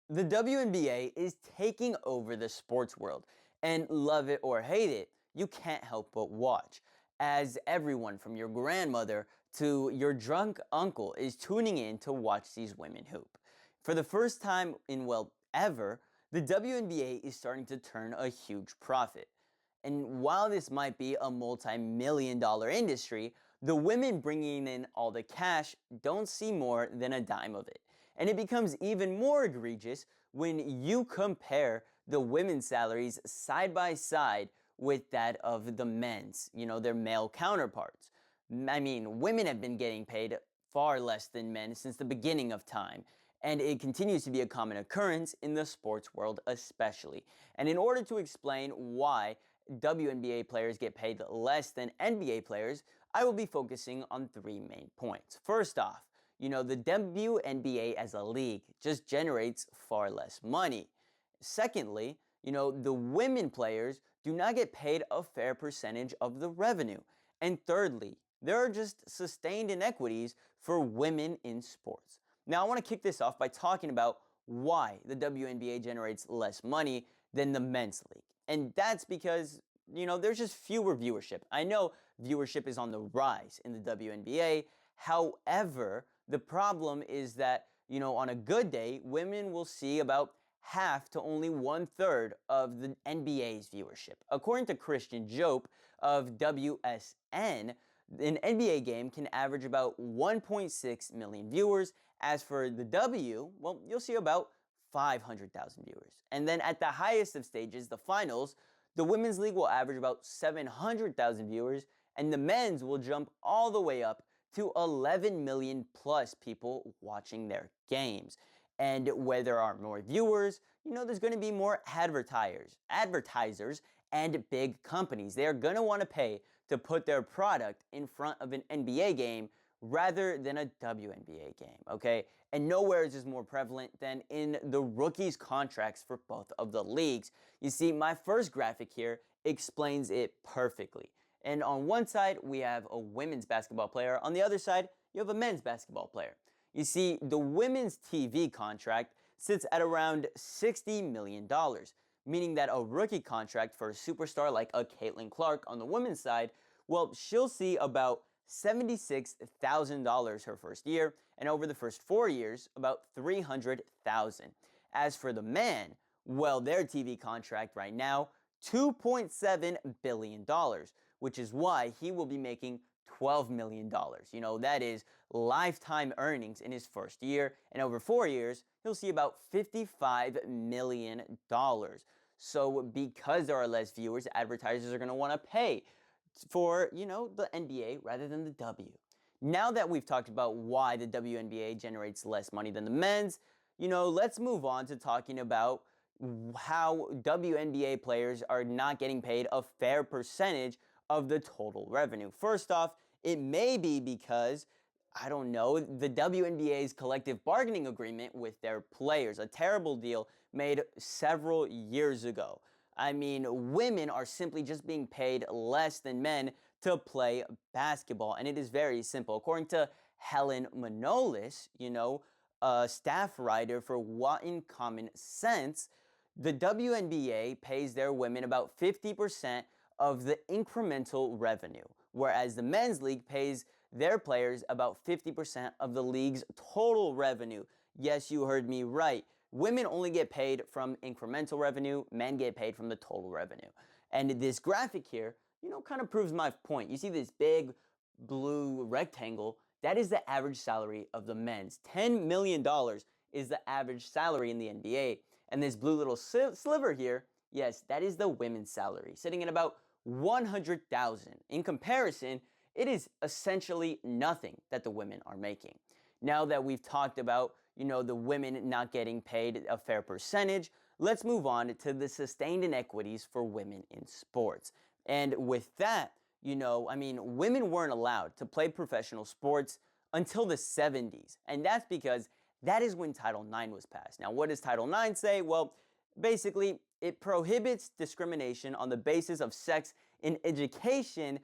The WNBA is taking over the sports world, and love it or hate it, you can't help but watch. As everyone from your grandmother to your drunk uncle is tuning in to watch these women hoop. For the first time in, well, ever, the WNBA is starting to turn a huge profit. And while this might be a multi-million dollar industry, the women bringing in all the cash don't see more than a dime of it. And it becomes even more egregious when you compare the women's salaries side by side with that of the men's, their male counterparts. I mean, women have been getting paid far less than men since the beginning of time. And it continues to be a common occurrence in the sports world, especially. And in order to explain why WNBA players get paid less than NBA players, I will be focusing on three main points. First off, the WNBA as a league just generates far less money. Secondly, the women players do not get paid a fair percentage of the revenue. And thirdly, there are just sustained inequities for women in sports. Now, I want to kick this off by talking about why the WNBA generates less money than the men's league. And that's because, there's just fewer viewership. I know viewership is on the rise in the WNBA. However, the problem is that, on a good day, women will see about half to only 1/3 of the NBA's viewership. According to Christian Jope of WSN, an NBA game can average about 1.6 million viewers. As for the W, well, you'll see about 500,000 viewers. And then at the highest of stages, the finals, the women's league will average about 700,000 viewers, and the men's will jump all the way up to 11 million plus people watching their games. And where there are more viewers, there's going to be more advertisers and big companies. They're going to want to pay to put their product in front of an NBA game rather than a WNBA game, okay? And nowhere is this more prevalent than in the rookies' contracts for both of the leagues. You see, my first graphic here explains it perfectly. And on one side, we have a women's basketball player. On the other side, you have a men's basketball player. You see, the women's TV contract sits at around $60 million, meaning that a rookie contract for a superstar like a Caitlin Clark on the women's side, well, she'll see about $76,000 her first year, and over the first 4 years, about $300,000. As for the man, well, their TV contract right now, $2.7 billion, which is why he will be making $12 million. That is lifetime earnings in his first year, and over 4 years, he'll see about $55 million. So because there are less viewers, advertisers are going to want to pay for, the NBA rather than the W. Now that we've talked about why the WNBA generates less money than the men's, let's move on to talking about how WNBA players are not getting paid a fair percentage of the total revenue. First off, it may be because, I don't know, the WNBA's collective bargaining agreement with their players, a terrible deal made several years ago. I mean, women are simply just being paid less than men to play basketball, and it is very simple. According to Helen Manolis, a staff writer for What in Common Sense, the WNBA pays their women about 50% of the incremental revenue, whereas the men's league pays their players about 50% of the league's total revenue. Yes, you heard me right. Women only get paid from incremental revenue, men get paid from the total revenue. And this graphic here, kind of proves my point. You see this big blue rectangle, that is the average salary of the men's. $10 million is the average salary in the NBA. And this blue little sliver here, yes, that is the women's salary, sitting at about $100,000. In comparison, it is essentially nothing that the women are making. Now that we've talked about, the women not getting paid a fair percentage, let's move on to the sustained inequities for women in sports. And with that, women weren't allowed to play professional sports until the 70s. And that's because that is when Title IX was passed. Now, what does Title IX say? Well, basically, it prohibits discrimination on the basis of sex in education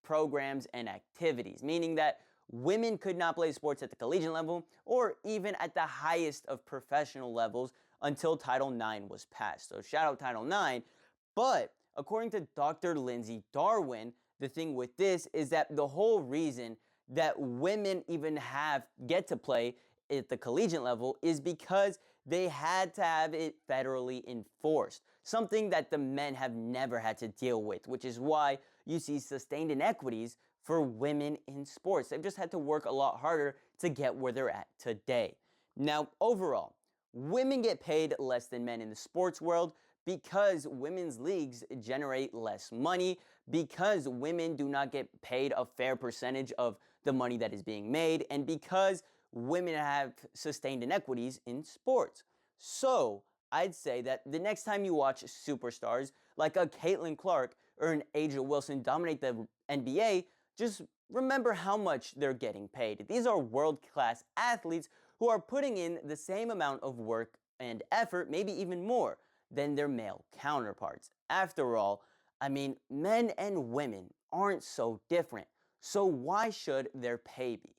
programs and activities, meaning that women could not play sports at the collegiate level or even at the highest of professional levels until Title IX was passed. So shout out Title IX. But according to Dr. Lindsay Darwin, the thing with this is that the whole reason that women even get to play at the collegiate level is because they had to have it federally enforced, something that the men have never had to deal with, which is why you see sustained inequities for women in sports. They've just had to work a lot harder to get where they're at today. Now, overall, women get paid less than men in the sports world because women's leagues generate less money, because women do not get paid a fair percentage of the money that is being made, and because women have sustained inequities in sports. So, I'd say that the next time you watch superstars like a Caitlin Clark or an Aja Wilson dominate the NBA, just remember how much they're getting paid. These are world class athletes who are putting in the same amount of work and effort, maybe even more, than their male counterparts. After all, I mean, men and women aren't so different. So why should their pay be?